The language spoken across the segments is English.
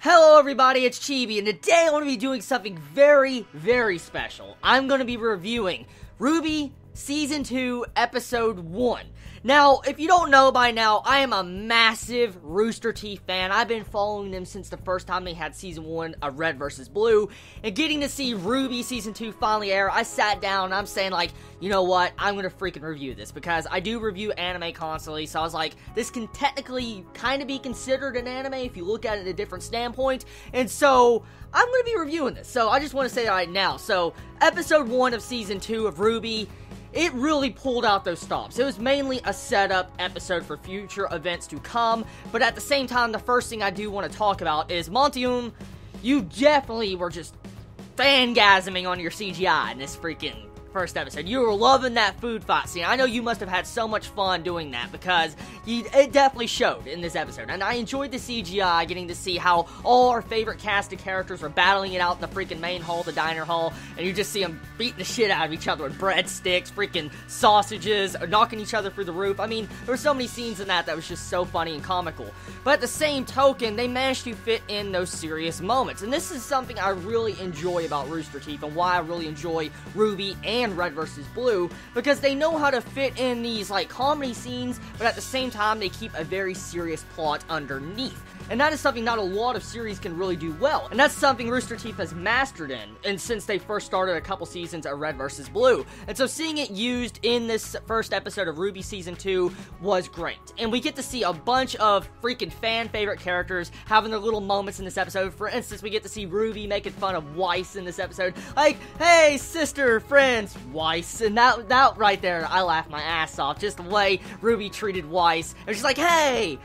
Hello everybody, it's Chibi, and today I want to be doing something very, very special. I'm going to be reviewing RWBY Season 2, Episode 1. Now, if you don't know by now, I am a massive Rooster Teeth fan. I've been following them since the first time they had Season 1 of Red vs. Blue, and getting to see RWBY Season 2 finally air, I sat down and I'm saying like, you know what, I'm gonna freaking review this, because I do review anime constantly, so I was like, this can technically kind of be considered an anime if you look at it at a different standpoint, and so I'm gonna be reviewing this. So I just want to say that right now. So, Episode 1 of Season 2 of RWBY, it really pulled out those stops. It was mainly a setup episode for future events to come, but at the same time, the first thing I do want to talk about is, Montium, you definitely were just fangasming on your CGI in this freaking first episode. You were loving that food fight scene. I know you must have had so much fun doing that, because it definitely showed in this episode. And I enjoyed the CGI, getting to see how all our favorite cast of characters were battling it out in the freaking main hall, the diner hall, and you just see them beating the shit out of each other with breadsticks, freaking sausages, or knocking each other through the roof. I mean, there were so many scenes in that was just so funny and comical. But at the same token, they managed to fit in those serious moments. And this is something I really enjoy about Rooster Teeth, and why I really enjoy RWBY and Red vs. Blue, because they know how to fit in these like comedy scenes, but at the same time they keep a very serious plot underneath. And that is something not a lot of series can really do well. And that's something Rooster Teeth has mastered in, and since they first started a couple seasons of Red vs. Blue. And so seeing it used in this first episode of RWBY Season 2 was great. And we get to see a bunch of freaking fan favorite characters having their little moments in this episode. For instance, we get to see RWBY making fun of Weiss in this episode. Like, hey, sister, friends, Weiss. And that right there, I laughed my ass off. Just the way RWBY treated Weiss. It was just like, hey!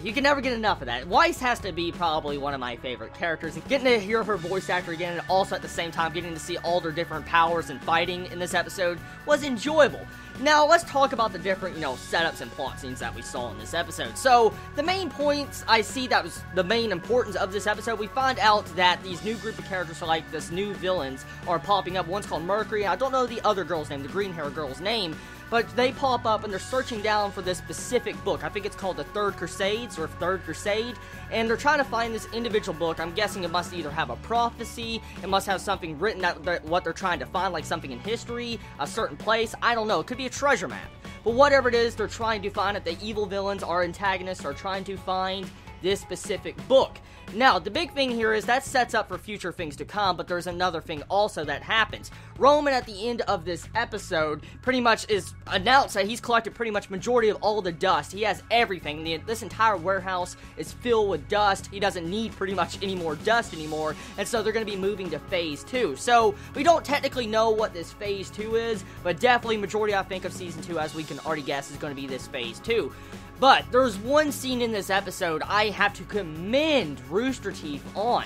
You can never get enough of that. Weiss has to be probably one of my favorite characters, and getting to hear her voice actor again, and also at the same time getting to see all their different powers and fighting in this episode was enjoyable. Now, let's talk about the different, setups and plot scenes that we saw in this episode. So, the main points I see that was the main importance of this episode, we find out that these new group of characters, are like this new villains, are popping up. One's called Mercury. I don't know the other girl's name, the green hair girl's name, but they pop up and they're searching down for this specific book. I think it's called the Third Crusades, or Third Crusade, and they're trying to find this individual book. I'm guessing it must either have a prophecy, it must have something written that what they're trying to find, like something in history, a certain place, I don't know, it could be a treasure map. But whatever it is, they're trying to find it. The evil villains, our antagonists, are trying to find this specific book. Now, the big thing here is that sets up for future things to come, but there's another thing also that happens. Roman, at the end of this episode, pretty much is announced that he's collected pretty much majority of all the dust. He has everything. This entire warehouse is filled with dust. He doesn't need pretty much any more dust anymore, and so they're going to be moving to Phase 2. So, we don't technically know what this Phase 2 is, but definitely majority, I think, of Season 2, as we can already guess, is going to be this Phase 2. But there's one scene in this episode I have to commend Rooster Teeth on.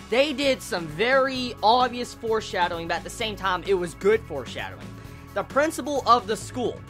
They did some very obvious foreshadowing, but at the same time, it was good foreshadowing. The principal of the school,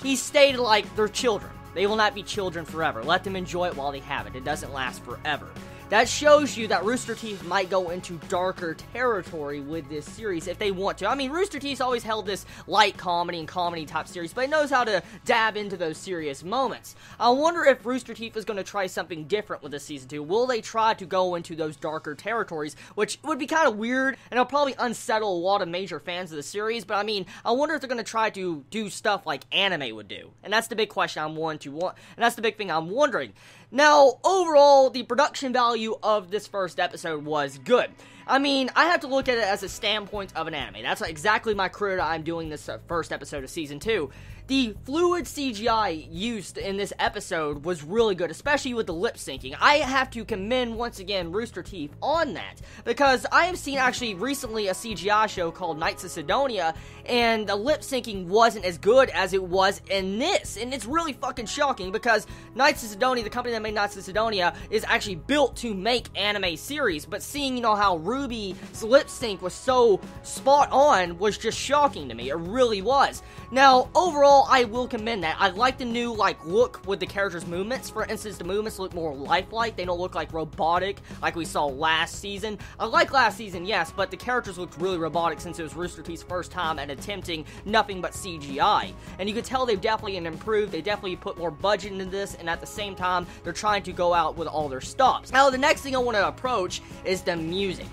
he stated like, they're children. They will not be children forever. Let them enjoy it while they have it. It doesn't last forever. That shows you that Rooster Teeth might go into darker territory with this series if they want to. I mean, Rooster Teeth's always held this light comedy and comedy type series, but it knows how to dab into those serious moments. I wonder if Rooster Teeth is going to try something different with this Season 2. Will they try to go into those darker territories, which would be kind of weird, and it'll probably unsettle a lot of major fans of the series, but I mean, I wonder if they're going to try to do stuff like anime would do. And that's the big question and that's the big thing I'm wondering. Now, overall, the production value of this first episode was good. I mean, I have to look at it as a standpoint of an anime. That's exactly my career I'm doing this first episode of Season 2. The fluid CGI used in this episode was really good, especially with the lip syncing. I have to commend, once again, Rooster Teeth on that, because I have seen actually recently a CGI show called Knights of Sidonia, and the lip syncing wasn't as good as it was in this, and it's really fucking shocking, because Knights of Sidonia, the company that made Knights of Sidonia, is actually built to make anime series, but seeing, how RWBY's lip sync was so spot on was just shocking to me. It really was. Now, overall, I will commend that. I like the new, look with the characters' movements. For instance, the movements look more lifelike. They don't look like robotic, like we saw last season. I like last season, yes, but the characters looked really robotic since it was Rooster Teeth's first time at attempting nothing but CGI. And you could tell they've definitely improved. They definitely put more budget into this, and at the same time, they're trying to go out with all their stops. Now, the next thing I want to approach is the music.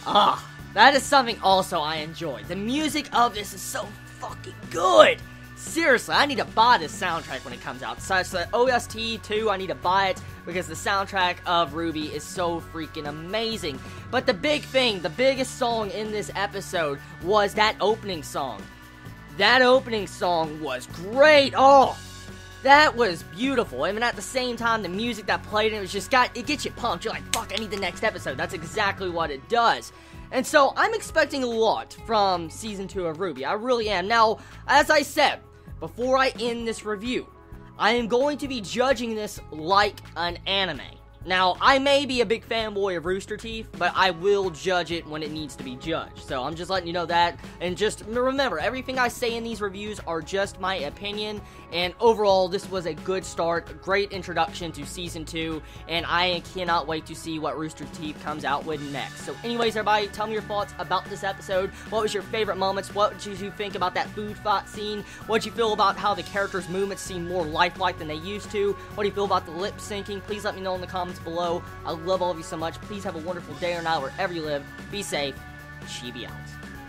That is something also I enjoy. The music of this is so fucking good. Seriously, I need to buy this soundtrack when it comes out. Such that OST too, I need to buy it because the soundtrack of RWBY is so freaking amazing. But the big thing, the biggest song in this episode was that opening song. That opening song was great. Oh, that was beautiful. And at the same time, the music that played, it gets you pumped. You're like, fuck, I need the next episode. That's exactly what it does. And so, I'm expecting a lot from Season 2 of RWBY. I really am. Now, as I said, before I end this review, I am going to be judging this like an anime. Now, I may be a big fanboy of Rooster Teeth, but I will judge it when it needs to be judged. So, I'm just letting you know that. And just remember, everything I say in these reviews are just my opinion. And overall, this was a good start, a great introduction to Season 2. And I cannot wait to see what Rooster Teeth comes out with next. So, anyways, everybody, tell me your thoughts about this episode. What was your favorite moments? What did you think about that food fight scene? What did you feel about how the characters' movements seem more lifelike than they used to? What do you feel about the lip syncing? Please let me know in the comments below. I love all of you so much. Please have a wonderful day or night wherever you live. Be safe. Chibi out.